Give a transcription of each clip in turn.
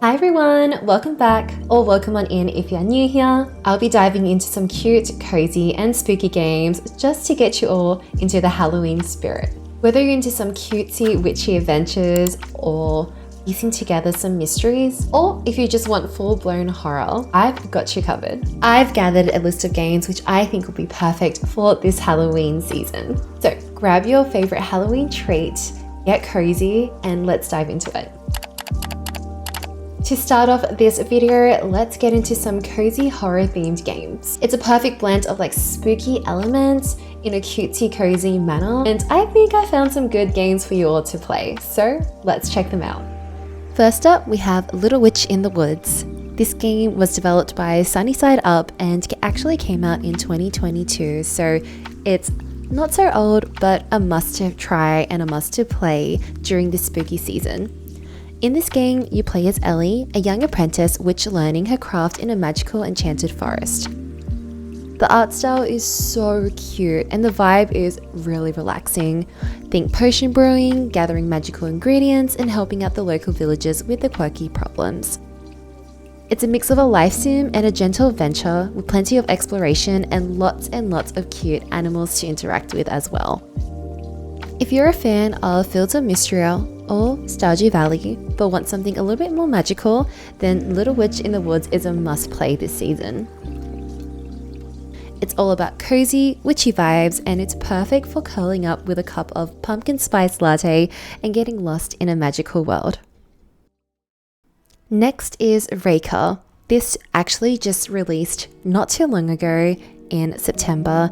Hi everyone, welcome back, or welcome on in if you're new here. I'll be diving into some cute, cozy and spooky games just to get you all into the Halloween spirit. Whether you're into some cutesy, witchy adventures or piecing together some mysteries, or if you just want full-blown horror, I've got you covered. I've gathered a list of games which I think will be perfect for this Halloween season. So grab your favorite Halloween treat, get cozy, and let's dive into it. To start off this video, let's get into some cozy horror themed games. It's a perfect blend of spooky elements in a cutesy cozy manner, and I think I found some good games for you all to play, so let's check them out. First up, we have Little Witch in the Woods. This game was developed by Sunny Side Up and actually came out in 2022, so it's not so old, but a must-have try and a must-have play during this spooky season. In this game, you play as Ellie, a young apprentice witch learning her craft in a magical enchanted forest. The art style is so cute and the vibe is really relaxing. Think potion brewing, gathering magical ingredients, and helping out the local villagers with their quirky problems. It's a mix of a life sim and a gentle adventure with plenty of exploration and lots of cute animals to interact with as well. If you're a fan of Fields of Mysteria or Stardew Valley, but want something a little bit more magical, then Little Witch in the Woods is a must-play this season. It's all about cozy, witchy vibes, and it's perfect for curling up with a cup of pumpkin spice latte and getting lost in a magical world. Next is REKA. This actually just released not too long ago in September,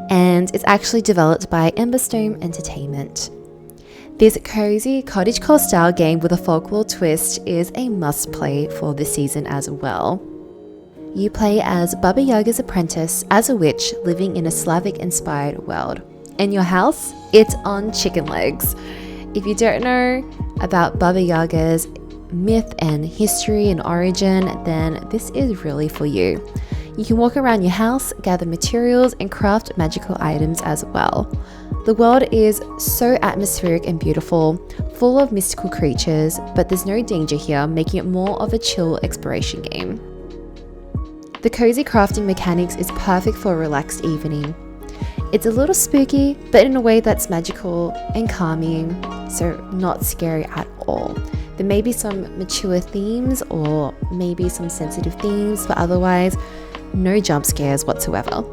and it's actually developed by Emberstone Entertainment. This cozy cottagecore style game with a folklore twist is a must-play for this season as well. You play as Baba Yaga's apprentice as a witch living in a Slavic-inspired world. And your house? It's on chicken legs. If you don't know about Baba Yaga's myth and history and origin, then this is really for you. You can walk around your house, gather materials, and craft magical items as well. The world is so atmospheric and beautiful, full of mystical creatures, but there's no danger here, making it more of a chill exploration game. The cozy crafting mechanics is perfect for a relaxed evening. It's a little spooky, but in a way that's magical and calming, so not scary at all. There may be some mature themes or maybe some sensitive themes, but otherwise, no jump scares whatsoever.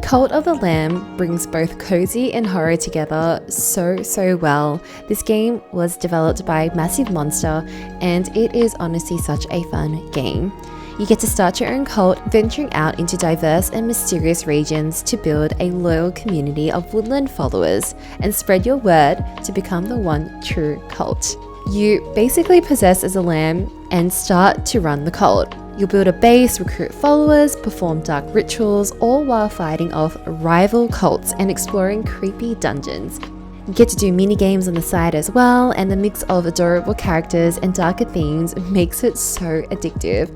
Cult of the Lamb brings both cozy and horror together so well. This game was developed by Massive Monster, and it is honestly such a fun game. You get to start your own cult, venturing out into diverse and mysterious regions to build a loyal community of woodland followers and spread your word to become the one true cult. You basically possess as a lamb and start to run the cult. You'll build a base, recruit followers, perform dark rituals, all while fighting off rival cults and exploring creepy dungeons. You get to do mini games on the side as well, and the mix of adorable characters and darker themes makes it so addictive.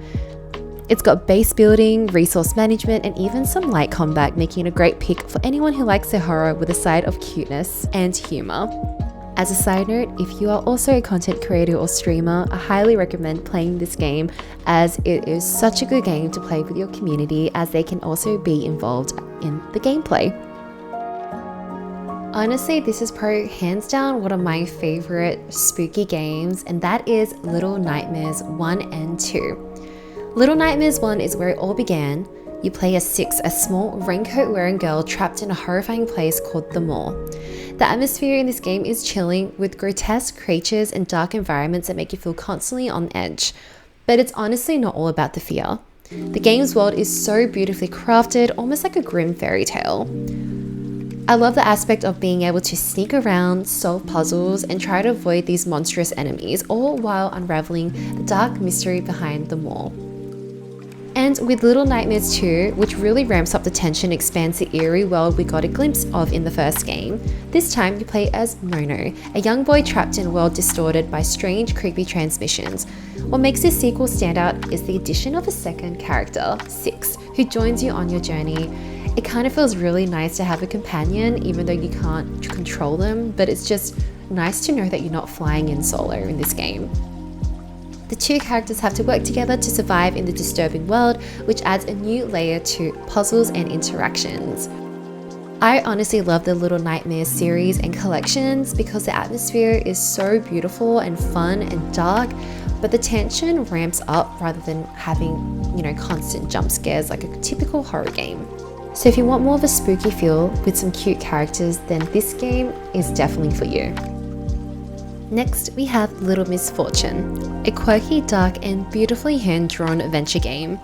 It's got base building, resource management, and even some light combat, making it a great pick for anyone who likes their horror with a side of cuteness and humor. As a side note, if you are also a content creator or streamer, I highly recommend playing this game as it is such a good game to play with your community, as they can also be involved in the gameplay. Honestly, this is probably hands down one of my favorite spooky games, and that is Little Nightmares 1 and 2. Little Nightmares 1 is where it all began. You play as Six, a small raincoat-wearing girl trapped in a horrifying place called the Moor. The atmosphere in this game is chilling, with grotesque creatures and dark environments that make you feel constantly on edge. But it's honestly not all about the fear. The game's world is so beautifully crafted, almost like a grim fairy tale. I love the aspect of being able to sneak around, solve puzzles, and try to avoid these monstrous enemies, all while unraveling the dark mystery behind them all. And with Little Nightmares 2, which really ramps up the tension and expands the eerie world we got a glimpse of in the first game, this time you play as Mono, a young boy trapped in a world distorted by strange, creepy transmissions. What makes this sequel stand out is the addition of a second character, Six, who joins you on your journey. It kind of feels really nice to have a companion, even though you can't control them, but it's just nice to know that you're not flying in solo in this game. The two characters have to work together to survive in the disturbing world, which adds a new layer to puzzles and interactions. I honestly love the Little Nightmares series and collections because the atmosphere is so beautiful and fun and dark, but the tension ramps up rather than having, constant jump scares like a typical horror game. So if you want more of a spooky feel with some cute characters, then this game is definitely for you. Next, we have Little Misfortune, a quirky, dark, and beautifully hand-drawn adventure game.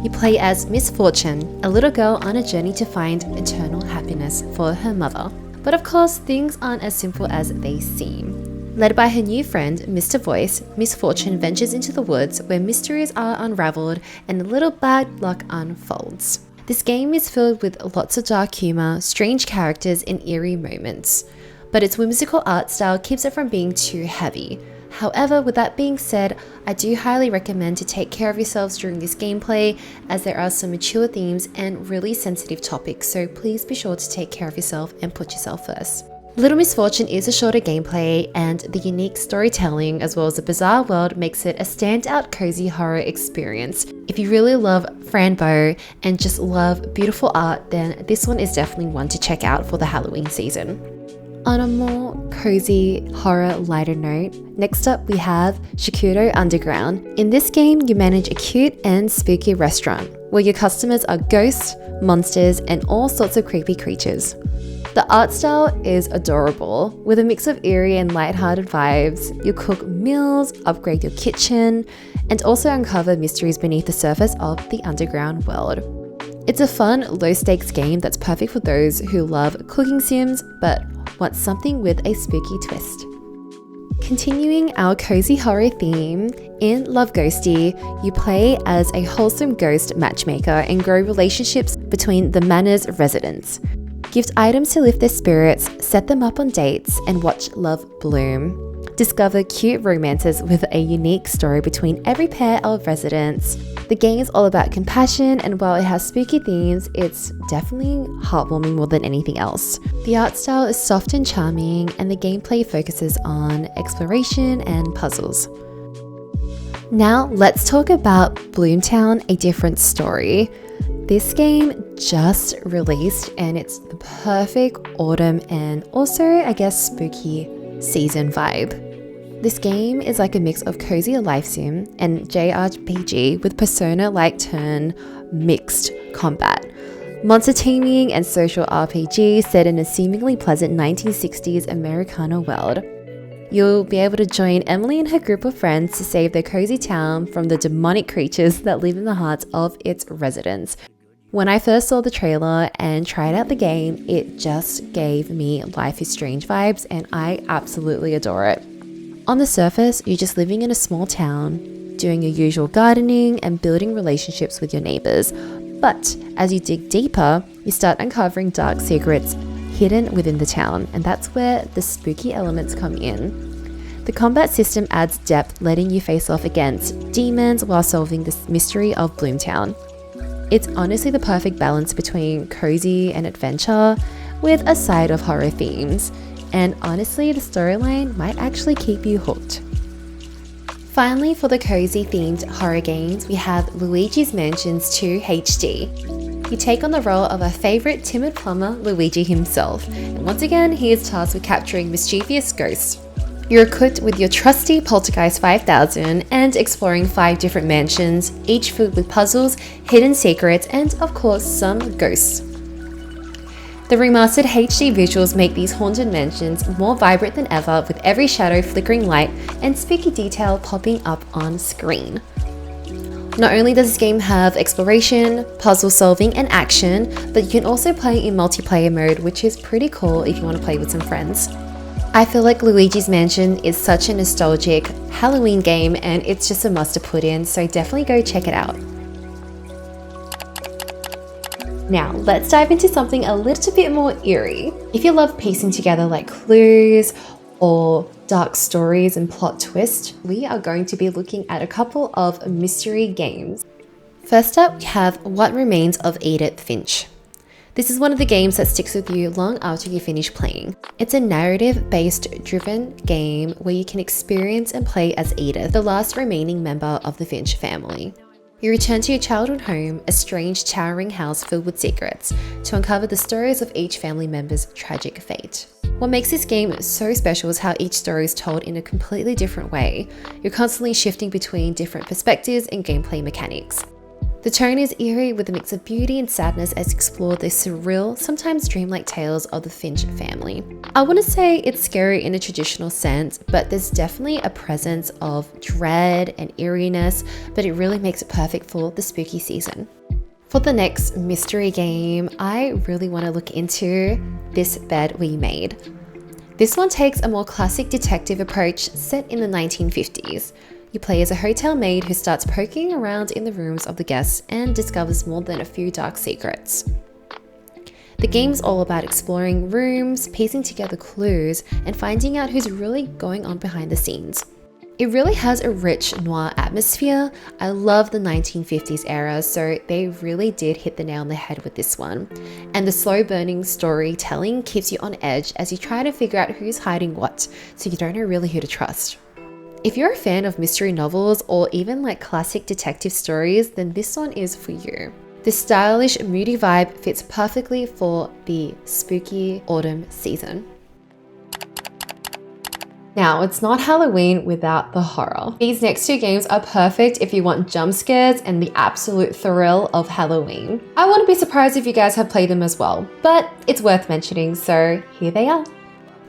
You play as Misfortune, a little girl on a journey to find eternal happiness for her mother. But of course, things aren't as simple as they seem. Led by her new friend, Mr. Voice, Misfortune ventures into the woods where mysteries are unraveled and a little bad luck unfolds. This game is filled with lots of dark humor, strange characters, and eerie moments. But its whimsical art style keeps it from being too heavy. However, with that being said, I do highly recommend to take care of yourselves during this gameplay, as there are some mature themes and really sensitive topics, so please be sure to take care of yourself and put yourself first. Little Misfortune is a shorter gameplay, and the unique storytelling as well as the bizarre world makes it a standout cozy horror experience. If you really love Franbo and just love beautiful art, then this one is definitely one to check out for the Halloween season. On a more cozy, horror, lighter note, next up we have Shokudo Underground. In this game, you manage a cute and spooky restaurant where your customers are ghosts, monsters, and all sorts of creepy creatures. The art style is adorable. With a mix of eerie and lighthearted vibes, you cook meals, upgrade your kitchen, and also uncover mysteries beneath the surface of the underground world. It's a fun, low-stakes game that's perfect for those who love cooking sims but want something with a spooky twist. Continuing our cozy horror theme, in Love Ghostie, you play as a wholesome ghost matchmaker and grow relationships between the manor's residents. Gift items to lift their spirits, set them up on dates, and watch love bloom. Discover cute romances with a unique story between every pair of residents. The game is all about compassion, and while it has spooky themes, it's definitely heartwarming more than anything else. The art style is soft and charming, and the gameplay focuses on exploration and puzzles. Now let's talk about Bloomtown, A Different Story. This game just released, and it's the perfect autumn and also, I guess, spooky season vibe. This game is like a mix of cozy life sim and JRPG with Persona-like turn mixed combat, monster teaming, and social RPG set in a seemingly pleasant 1960s Americana world. You'll be able to join Emily and her group of friends to save their cozy town from the demonic creatures that live in the hearts of its residents. When I first saw the trailer and tried out the game, it just gave me Life is Strange vibes, and I absolutely adore it. On the surface, you're just living in a small town, doing your usual gardening and building relationships with your neighbors. But as you dig deeper, you start uncovering dark secrets hidden within the town, and that's where the spooky elements come in. The combat system adds depth, letting you face off against demons while solving the mystery of Bloomtown. It's honestly the perfect balance between cozy and adventure, with a side of horror themes. And honestly, the storyline might actually keep you hooked. Finally, for the cozy themed horror games, we have Luigi's Mansion 2 HD. You take on the role of our favorite timid plumber, Luigi himself, and once again, he is tasked with capturing mischievous ghosts. You're equipped with your trusty Poltergeist 5000 and exploring 5 different mansions, each filled with puzzles, hidden secrets, and of course, some ghosts. The remastered HD visuals make these haunted mansions more vibrant than ever, with every shadow, flickering light, and spooky detail popping up on screen. Not only does this game have exploration, puzzle solving, and action, but you can also play in multiplayer mode, which is pretty cool if you want to play with some friends. I feel like Luigi's Mansion is such a nostalgic Halloween game, and it's just a must to put in, so definitely go check it out. Now, let's dive into something a little bit more eerie. If you love piecing together like clues or dark stories and plot twists, we are going to be looking at a couple of mystery games. First up, we have What Remains of Edith, Finch. This is one of the games that sticks with you long after you finish playing. It's a narrative-based driven game where you can experience and play as Edith, the last remaining member of the Finch family. You return to your childhood home, a strange towering house filled with secrets, to uncover the stories of each family member's tragic fate. What makes this game so special is how each story is told in a completely different way. You're constantly shifting between different perspectives and gameplay mechanics. The tone is eerie with a mix of beauty and sadness as explored the surreal, sometimes dreamlike tales of the Finch family. I wouldn't say it's scary in a traditional sense, but there's definitely a presence of dread and eeriness, but it really makes it perfect for the spooky season. For the next mystery game, I really want to look into This Bed We Made. This one takes a more classic detective approach set in the 1950s. You play as a hotel maid who starts poking around in the rooms of the guests and discovers more than a few dark secrets. The game's all about exploring rooms, piecing together clues, and finding out who's really going on behind the scenes. It really has a rich noir atmosphere. I love the 1950s era, so they really did hit the nail on the head with this one. And the slow burning storytelling keeps you on edge as you try to figure out who's hiding what, so you don't know really who to trust. If you're a fan of mystery novels or even like classic detective stories, then this one is for you. This stylish, moody vibe fits perfectly for the spooky autumn season. Now, it's not Halloween without the horror. These next two games are perfect if you want jump scares and the absolute thrill of Halloween. I wouldn't be surprised if you guys have played them as well, but it's worth mentioning, so here they are.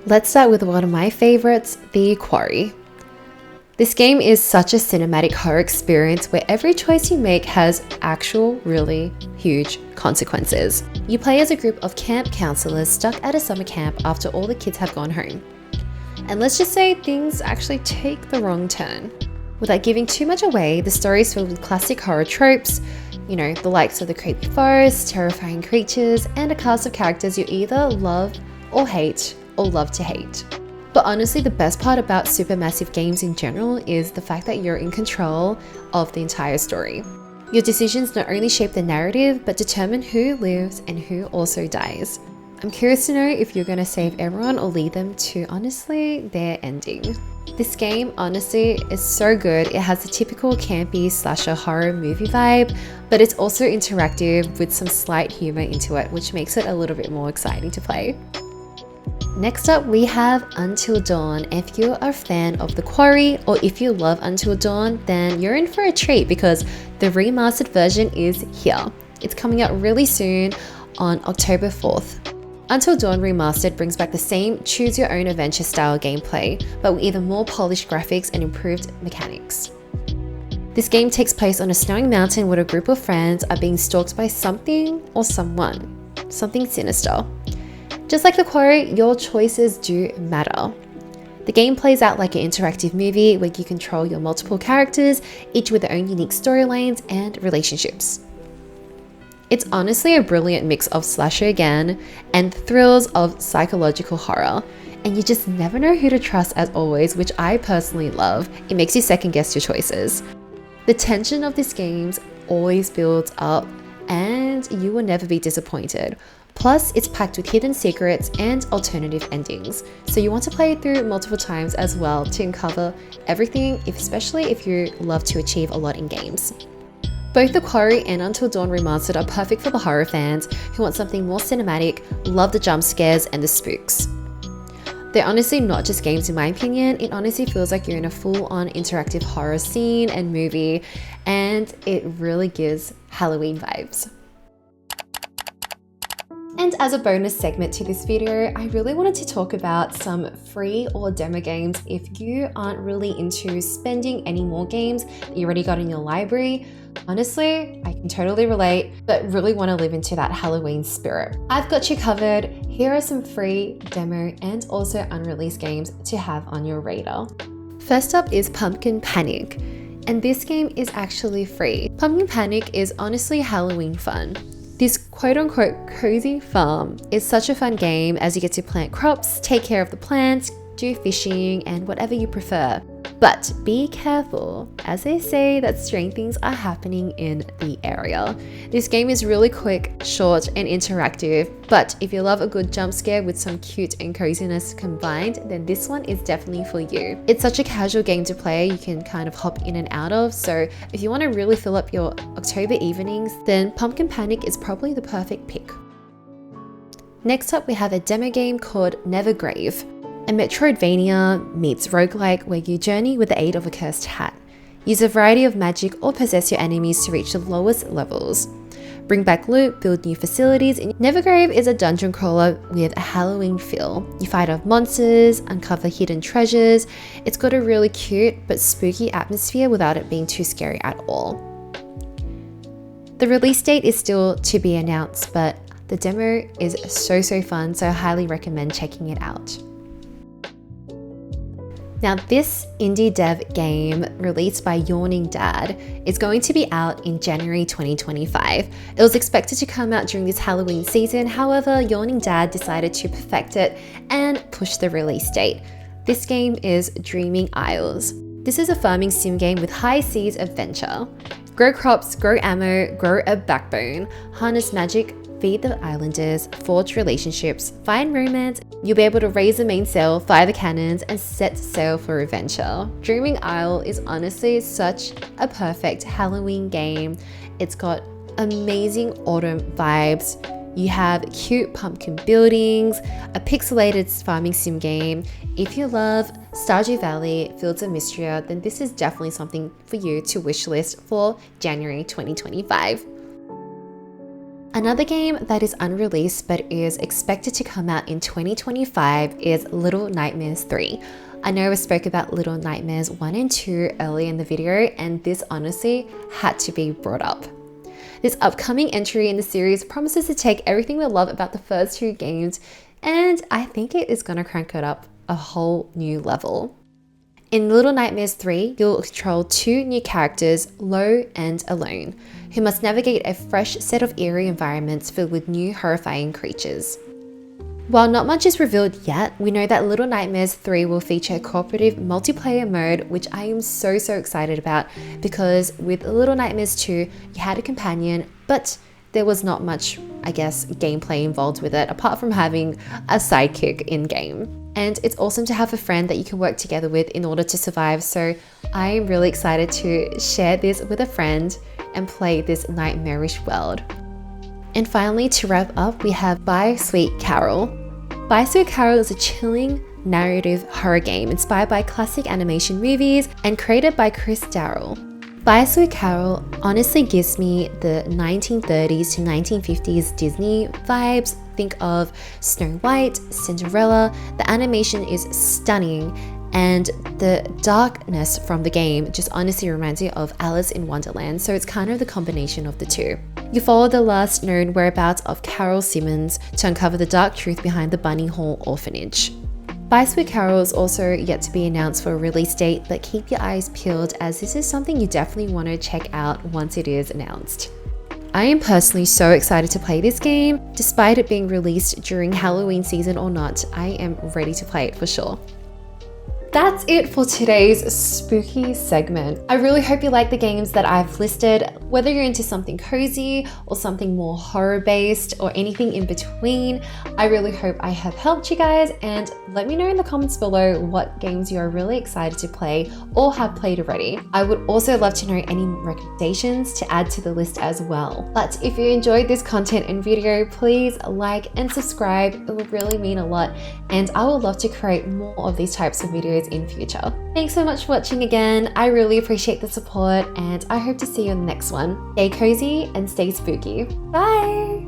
Let's start with one of my favorites, the Quarry. This game is such a cinematic horror experience where every choice you make has actual, really huge consequences. You play as a group of camp counselors stuck at a summer camp after all the kids have gone home. And let's just say things actually take the wrong turn. Without giving too much away, the story is filled with classic horror tropes, the likes of the creepy forest, terrifying creatures, and a cast of characters you either love or hate or love to hate. But honestly, the best part about supermassive games in general is the fact that you're in control of the entire story. Your decisions not only shape the narrative, but determine who lives and who also dies. I'm curious to know if you're going to save everyone or lead them to, honestly, their ending. This game, honestly, is so good. It has the typical campy slasher horror movie vibe, but it's also interactive with some slight humor into it, which makes it a little bit more exciting to play. Next up, we have Until Dawn. If you're a fan of the Quarry, or if you love Until Dawn, then you're in for a treat because the remastered version is here. It's coming out really soon on October 4th. Until Dawn Remastered brings back the same choose-your-own-adventure style gameplay, but with even more polished graphics and improved mechanics. This game takes place on a snowing mountain where a group of friends are being stalked by something or someone, something sinister. Just like the Quarry, your choices do matter. The game plays out like an interactive movie where you control your multiple characters, each with their own unique storylines and relationships. It's honestly a brilliant mix of slasher again and thrills of psychological horror, and you just never know who to trust as always, which I personally love. It makes you second guess your choices. The tension of this game always builds up and you will never be disappointed. Plus, it's packed with hidden secrets and alternative endings, so you want to play it through multiple times as well to uncover everything, especially if you love to achieve a lot in games. Both the Quarry and Until Dawn Remastered are perfect for the horror fans who want something more cinematic, love the jump scares and the spooks. They're honestly not just games in my opinion, it honestly feels like you're in a full-on interactive horror scene and movie, and it really gives Halloween vibes. And as a bonus segment to this video, I really wanted to talk about some free or demo games if you aren't really into spending any more games that you already got in your library. Honestly, I can totally relate, but really want to live into that Halloween spirit. I've got you covered. Here are some free, demo, and also unreleased games to have on your radar. First up is Pumpkin Panic, and this game is actually free. Pumpkin Panic is honestly Halloween fun. This quote-unquote cozy farm is such a fun game as you get to plant crops, take care of the plants, do fishing and whatever you prefer. But be careful, as they say that strange things are happening in the area. This game is really quick, short, and interactive, but if you love a good jump scare with some cute and coziness combined, then this one is definitely for you. It's such a casual game to play, you can kind of hop in and out of, so if you want to really fill up your October evenings, then Pumpkin Panic is probably the perfect pick. Next up, we have a demo game called Nevergrave. A Metroidvania meets roguelike where you journey with the aid of a cursed hat. Use a variety of magic or possess your enemies to reach the lowest levels. Bring back loot, build new facilities. Nevergrave is a dungeon crawler with a Halloween feel. You fight off monsters, uncover hidden treasures. It's got a really cute but spooky atmosphere without it being too scary at all. The release date is still to be announced, but the demo is so fun, so I highly recommend checking it out. Now, this indie dev game released by Yawning Dad is going to be out in January 2025. It was expected to come out during this Halloween season, however, Yawning Dad decided to perfect it and push the release date. This game is Dreaming Isles. This is a farming sim game with high seas adventure. Grow crops, grow ammo, grow a backbone, harness magic, feed the islanders, forge relationships, find romance. You'll be able to raise the mainsail, fire the cannons, and set sail for adventure. Dreaming Isle is honestly such a perfect Halloween game. It's got amazing autumn vibes. You have cute pumpkin buildings, a pixelated farming sim game. If you love Stardew Valley, Fields of Mystria, then this is definitely something for you to wishlist for January 2025. Another game that is unreleased but is expected to come out in 2025 is Little Nightmares 3. I know I spoke about Little Nightmares 1 and 2 earlier in the video, and this honestly had to be brought up. This upcoming entry in the series promises to take everything we love about the first two games, and I think it is going to crank it up a whole new level. In Little Nightmares 3, you'll control two new characters, Lo and Alone, who must navigate a fresh set of eerie environments filled with new horrifying creatures. While not much is revealed yet, we know that Little Nightmares 3 will feature a cooperative multiplayer mode, which I am so excited about, because with Little Nightmares 2, you had a companion, but there was not much, I guess, gameplay involved with it, apart from having a sidekick in-game. And it's awesome to have a friend that you can work together with in order to survive, so I am really excited to share this with a friend and play this nightmarish world. And finally, to wrap up, we have Bye Sweet Carol. Bye Sweet Carol is a chilling narrative horror game inspired by classic animation movies and created by Chris Darrell. Bye Sweet Carol honestly gives me the 1930s to 1950s Disney vibes. Think of Snow White, Cinderella. The animation is stunning, and the darkness from the game just honestly reminds me of Alice in Wonderland, so it's kind of the combination of the two. You follow the last known whereabouts of Carol Simmons to uncover the dark truth behind the Bunny Hall orphanage. Bye Sweet Carol is also yet to be announced for a release date, but keep your eyes peeled as this is something you definitely want to check out once it is announced. I am personally so excited to play this game. Despite it being released during Halloween season or not, I am ready to play it for sure. That's it for today's spooky segment. I really hope you like the games that I've listed, whether you're into something cozy or something more horror-based or anything in between. I really hope I have helped you guys, and let me know in the comments below what games you are really excited to play or have played already. I would also love to know any recommendations to add to the list as well. But if you enjoyed this content and video, please like and subscribe. It would really mean a lot, and I would love to create more of these types of videos in future. Thanks so much for watching again. I really appreciate the support, and I hope to see you in the next one. Stay cozy and stay spooky. Bye!